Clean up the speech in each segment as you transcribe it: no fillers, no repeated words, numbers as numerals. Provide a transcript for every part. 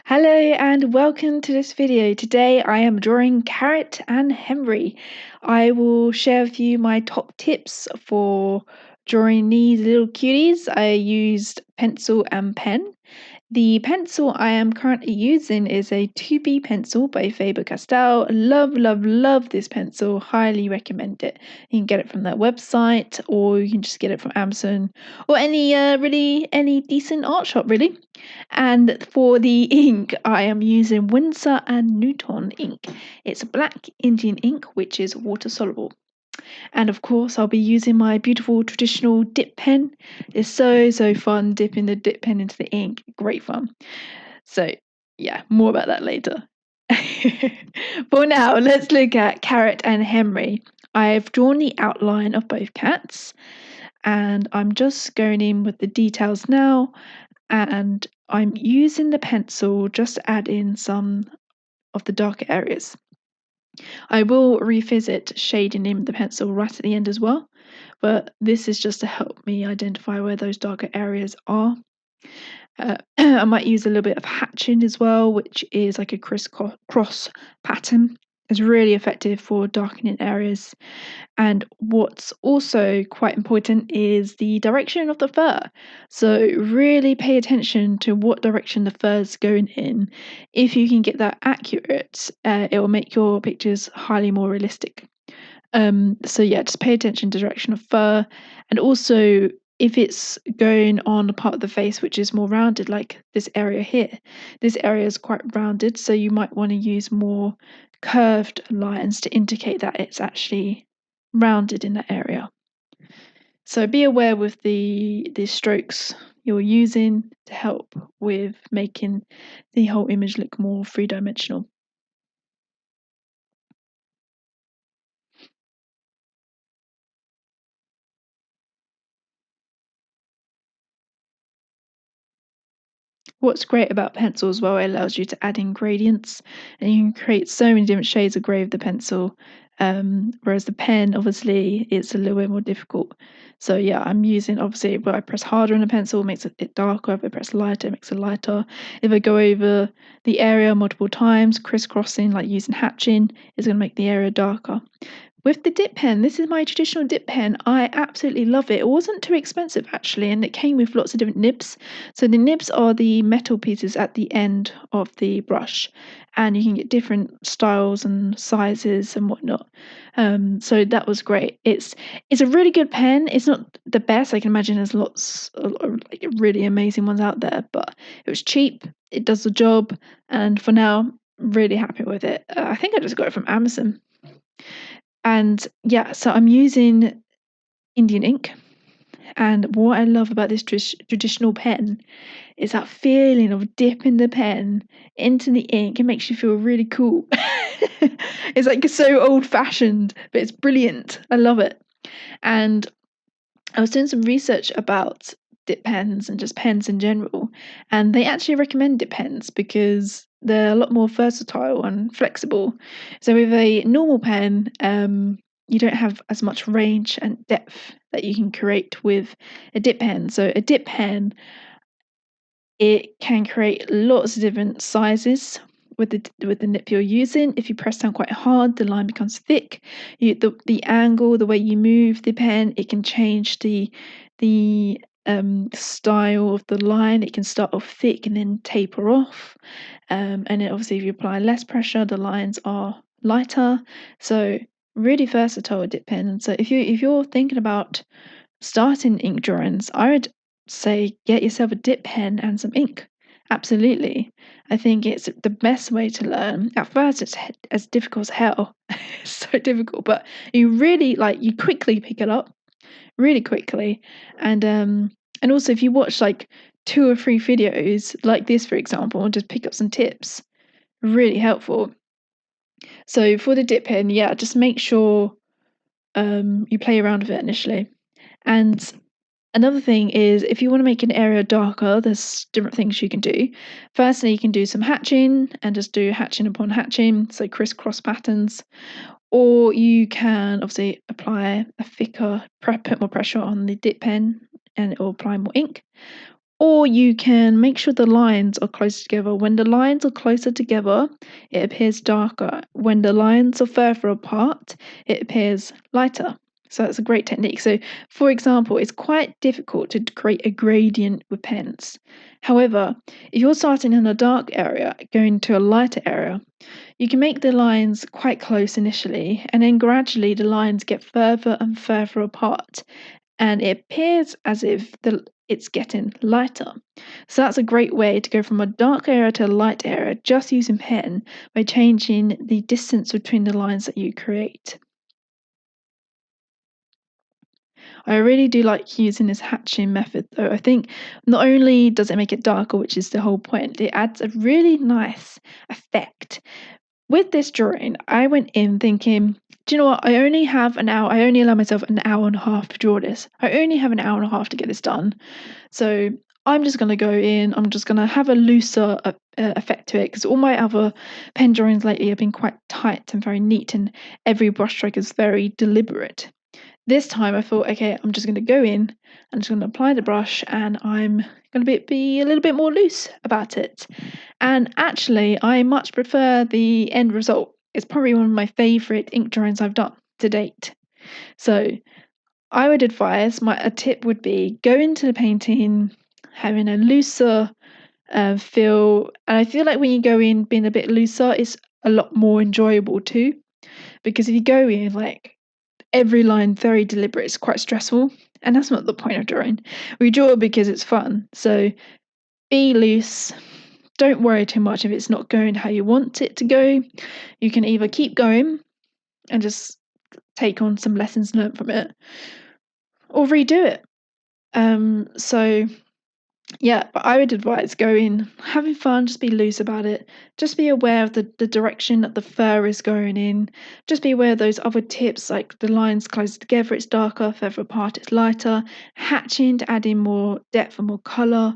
Hello and welcome to this video. Today I am drawing Carrot and Henry. I will share with you my top tips for drawing these little cuties. I used pencil and pen. The pencil I am currently using is a 2B pencil by Faber-Castell. Love, love, love this pencil. Highly recommend it. You can get it from their website, or you can just get it from Amazon, or any decent art shop really. And for the ink, I am using Winsor and Newton ink. It's black Indian ink, which is water soluble. And of course, I'll be using my beautiful traditional dip pen. It's so fun dipping the dip pen into the ink. Great fun. So, yeah, more about that later. For now, let's look at Carrot and Henry. I've drawn the outline of both cats, and I'm just going in with the details now. And I'm using the pencil just to add in some of the darker areas. I will revisit shading in the pencil right at the end as well, but this is just to help me identify where those darker areas are. I might use a little bit of hatching as well, which is like a crisscross pattern. It's really effective for darkening areas. And what's also quite important is the direction of the fur. So really pay attention to what direction the fur is going in. If you can get that accurate, it will make your pictures highly more realistic. So yeah, just pay attention to direction of fur, and also if it's going on a part of the face which is more rounded, like this area here. This area is quite rounded, so you might want to use more curved lines to indicate that it's actually rounded in that area. So be aware with the strokes you're using to help with making the whole image look more three-dimensional. What's great about pencil as well, it allows you to add in gradients, and you can create so many different shades of grey with the pencil. Whereas the pen, obviously, it's a little bit more difficult. So yeah, I'm using, obviously, where I press harder on the pencil, it makes it darker. If I press lighter, it makes it lighter. If I go over the area multiple times, crisscrossing, like using hatching, is going to make the area darker. With the dip pen, this is my traditional dip pen. I absolutely love it. It wasn't too expensive actually, and it came with lots of different nibs. So the nibs are the metal pieces at the end of the brush, and you can get different styles and sizes and whatnot. So that was great. It's a really good pen. It's not the best. I can imagine there's lots of like really amazing ones out there, but it was cheap. It does the job, and for now, really happy with it. I think I just got it from Amazon. And yeah, so I'm using Indian ink. And what I love about this traditional pen is that feeling of dipping the pen into the ink. It makes you feel really cool. It's like so old fashioned, but it's brilliant. I love it. And I was doing some research about dip pens and just pens in general, and they actually recommend dip pens because they're a lot more versatile and flexible. So with a normal pen, you don't have as much range and depth that you can create with a dip pen. So a dip pen, it can create lots of different sizes with the nib you're using. If you press down quite hard, the line becomes thick. The angle, the way you move the pen, it can change the style of the line. It can start off thick and then taper off. And then obviously, if you apply less pressure, the lines are lighter. So really versatile dip pen. And so if you're thinking about starting ink drawings, I would say get yourself a dip pen and some ink. Absolutely. I think it's the best way to learn. At first, it's as difficult as hell. It's so difficult, but you quickly pick it up really quickly. And also, if you watch like 2 or 3 videos like this, for example, and just pick up some tips, really helpful. So for the dip pen, yeah, just make sure you play around with it initially. And another thing is if you want to make an area darker, there's different things you can do. Firstly, you can do some hatching and just do hatching upon hatching, so crisscross patterns. Or you can obviously apply a thicker, put more pressure on the dip pen and it will apply more ink. Or you can make sure the lines are closer together. When the lines are closer together, it appears darker. When the lines are further apart, it appears lighter. So that's a great technique. So, for example, it's quite difficult to create a gradient with pens. However, if you're starting in a dark area, going to a lighter area, you can make the lines quite close initially, and then gradually the lines get further and further apart, and it appears as if it's getting lighter. So that's a great way to go from a dark area to a light area just using pen by changing the distance between the lines that you create. I really do like using this hatching method though. I think not only does it make it darker, which is the whole point, it adds a really nice effect. With this drawing, I went in thinking, do you know what? I only have an hour. I only allow myself an hour and a half to draw this. I only have an hour and a half to get this done. So I'm just going to go in. I'm just going to have a looser effect to it because all my other pen drawings lately have been quite tight and very neat, and every brushstroke is very deliberate. This time I thought, okay, I'm just going to go in, I'm just going to apply the brush, and I'm going to be a little bit more loose about it. And actually, I much prefer the end result. It's probably one of my favourite ink drawings I've done to date. So I would advise, a tip would be go into the painting having a looser feel. And I feel like when you go in being a bit looser, it's a lot more enjoyable too. Because if you go in like every line very deliberate, it's quite stressful. And that's not the point of drawing. We draw because it's fun. So be loose. Don't worry too much if it's not going how you want it to go. You can either keep going and just take on some lessons learned from it, or redo it. So yeah, but I would advise going, having fun, just be loose about it. Just be aware of the direction that the fur is going in. Just be aware of those other tips, like the lines closer together, it's darker, further apart, it's lighter. Hatching to add in more depth and more colour.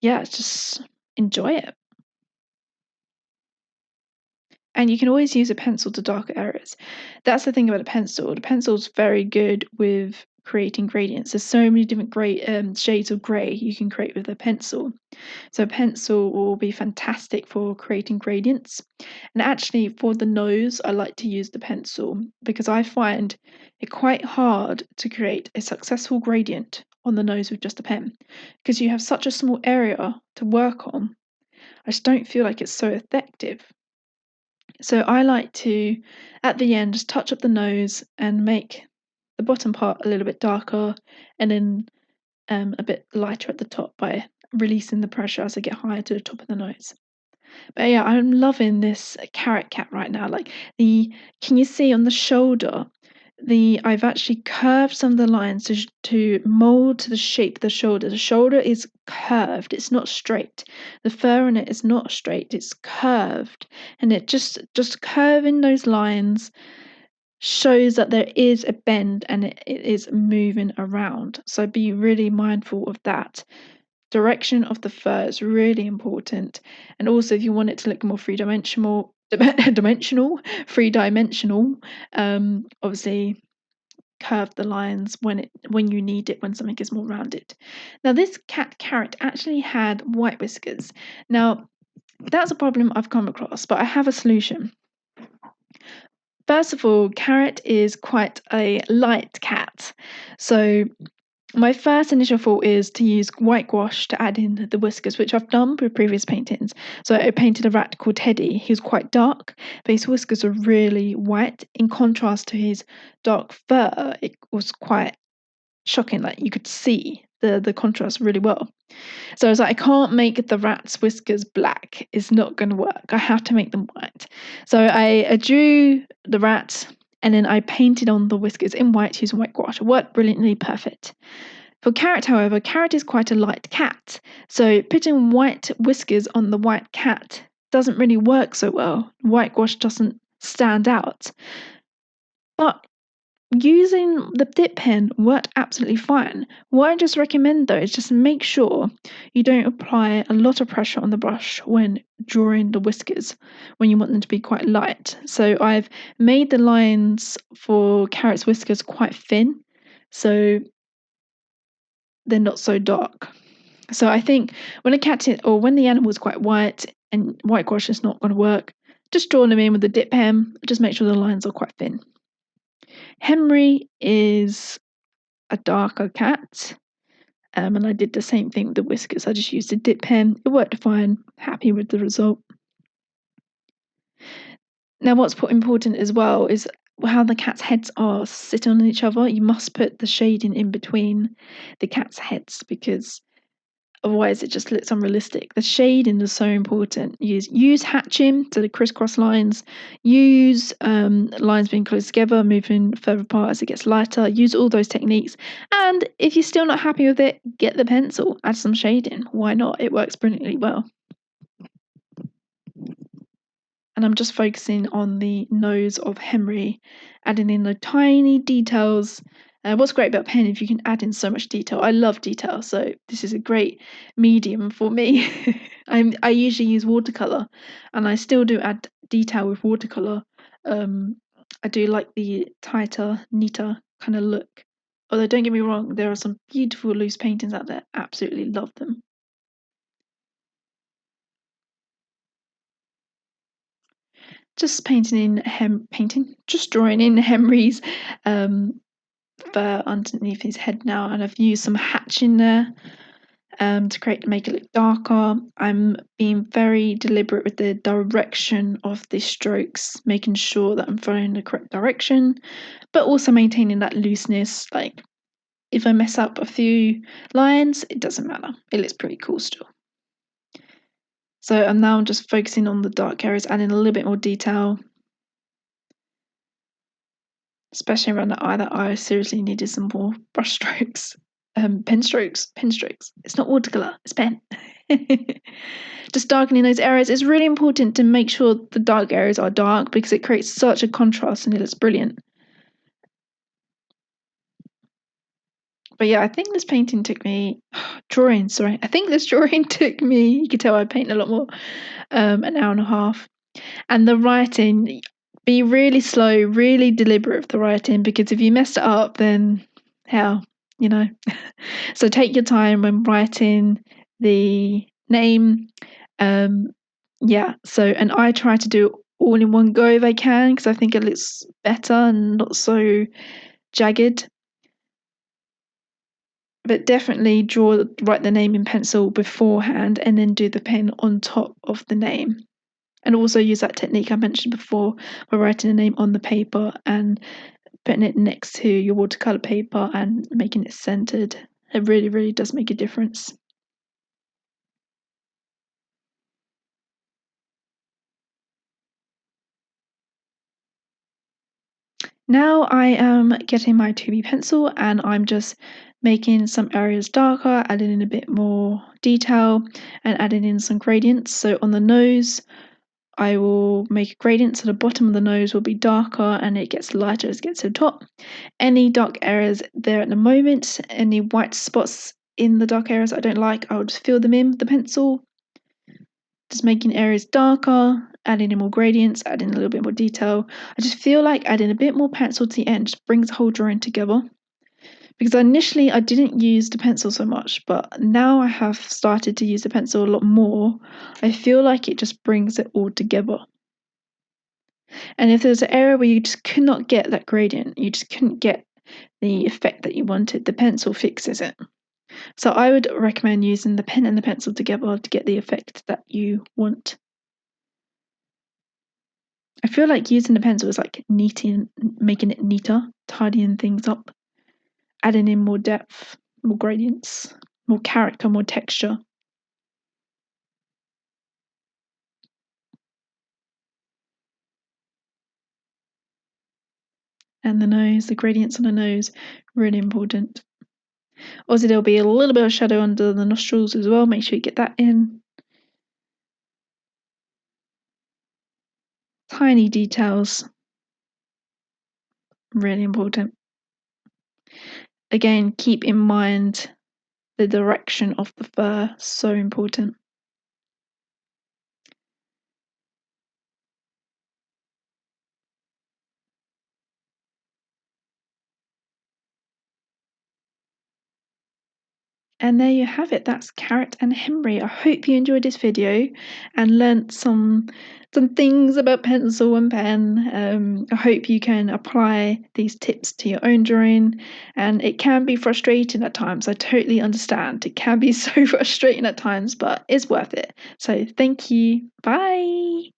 Yeah, just enjoy it. And you can always use a pencil to darker areas. That's the thing about a pencil. The pencil's very good with creating gradients. There's so many different shades of grey you can create with a pencil. So a pencil will be fantastic for creating gradients. And actually for the nose, I like to use the pencil because I find it quite hard to create a successful gradient on the nose with just a pen because you have such a small area to work on. I just don't feel like it's so effective. So I like to, at the end, just touch up the nose and make the bottom part a little bit darker, and then a bit lighter at the top by releasing the pressure as I get higher to the top of the nose. But yeah, I'm loving this carrot cat right now. Like can you see on the shoulder? I've actually curved some of the lines to mold to the shape of the shoulder. The shoulder is curved; it's not straight. The fur on it is not straight; it's curved, and it just curving those lines shows that there is a bend and it is moving around. So be really mindful of that. Direction of the fur is really important, and also if you want it to look more three-dimensional, obviously curve the lines when you need it, when something is more rounded. Now this cat carrot actually had white whiskers. Now that's a problem I've come across, but I have a solution. First of all, Carrot is quite a light cat. So my first initial thought is to use white gouache to add in the whiskers, which I've done with previous paintings. So I painted a rat called Teddy. He was quite dark, but his whiskers are really white. In contrast to his dark fur, it was quite shocking. Like you could see the contrast really well. So I was like, I can't make the rat's whiskers black. It's not going to work. I have to make them white. So I drew the rat and then I painted on the whiskers in white using white gouache. It worked brilliantly, perfect. For Carrot, however, Carrot is quite a light cat. So putting white whiskers on the white cat doesn't really work so well. White gouache doesn't stand out. But using the dip pen worked absolutely fine. What I just recommend though is just make sure you don't apply a lot of pressure on the brush when drawing the whiskers, when you want them to be quite light. So I've made the lines for Carrot's whiskers quite thin, so they're not so dark. So I think when a cat or when the animal is quite white and whitewash is not going to work, just draw them in with a dip pen. Just make sure the lines are quite thin. Henry is a darker cat. And I did the same thing with the whiskers. I just used a dip pen. It worked fine. Happy with the result. Now, what's important as well is how the cat's heads are sitting on each other. You must put the shading in between the cat's heads because otherwise it just looks unrealistic. The shading is so important. Use hatching, so the crisscross lines. Use lines being close together, moving further apart as it gets lighter. Use all those techniques. And if you're still not happy with it, get the pencil, add some shading. Why not? It works brilliantly well. And I'm just focusing on the nose of Henry, adding in the tiny details. What's great about pen is you can add in so much detail. I love detail, so this is a great medium for me. I usually use watercolor, and I still do add detail with watercolor. I do like the tighter, neater kind of look. Although don't get me wrong, there are some beautiful loose paintings out there. Absolutely love them. Just just drawing in Henry's fur underneath his head now, and I've used some hatching there to make it look darker. I'm being very deliberate with the direction of the strokes, making sure that I'm following the correct direction, but also maintaining that looseness. Like if I mess up a few lines, it doesn't matter. It looks pretty cool still. So I'm now just focusing on the dark areas, adding a little bit more detail, especially around the eye. That eye seriously needed some more brush strokes, pen strokes. It's not watercolor, it's pen. Just darkening those areas. It's really important to make sure the dark areas are dark because it creates such a contrast and it looks brilliant. But yeah, I think this painting took me drawing. Sorry, I think this drawing took me. You can tell I paint a lot more. An hour and a half. And the writing, be really slow, really deliberate with the writing because if you mess it up, then hell, you know. So take your time when writing the name. Yeah, so, and I try to do it all in one go if I can because I think it looks better and not so jagged. But definitely write the name in pencil beforehand and then do the pen on top of the name. And also use that technique I mentioned before by writing a name on the paper and putting it next to your watercolor paper and making it centered. It really, really does make a difference. Now I am getting my 2B pencil and I'm just making some areas darker, adding in a bit more detail and adding in some gradients. So on the nose, I will make a gradient so the bottom of the nose will be darker and it gets lighter as it gets to the top. Any dark areas there at the moment, any white spots in the dark areas I don't like, I'll just fill them in with the pencil. Just making areas darker, adding in more gradients, adding a little bit more detail. I just feel like adding a bit more pencil to the end just brings the whole drawing together. Because initially I didn't use the pencil so much, but now I have started to use the pencil a lot more. I feel like it just brings it all together. And if there's an area where you just could not get that gradient, you just couldn't get the effect that you wanted, the pencil fixes it. So I would recommend using the pen and the pencil together to get the effect that you want. I feel like using the pencil is like making it neater, tidying things up, adding in more depth, more gradients, more character, more texture. And the gradients on the nose, really important. Also, there'll be a little bit of shadow under the nostrils as well. Make sure you get that in. Tiny details, really important. Again, keep in mind the direction of the fur, so important. And there you have it. That's Carrot and Henry. I hope you enjoyed this video and learnt some things about pencil and pen. I hope you can apply these tips to your own drawing. And it can be frustrating at times. I totally understand. It can be so frustrating at times, but it's worth it. So thank you. Bye.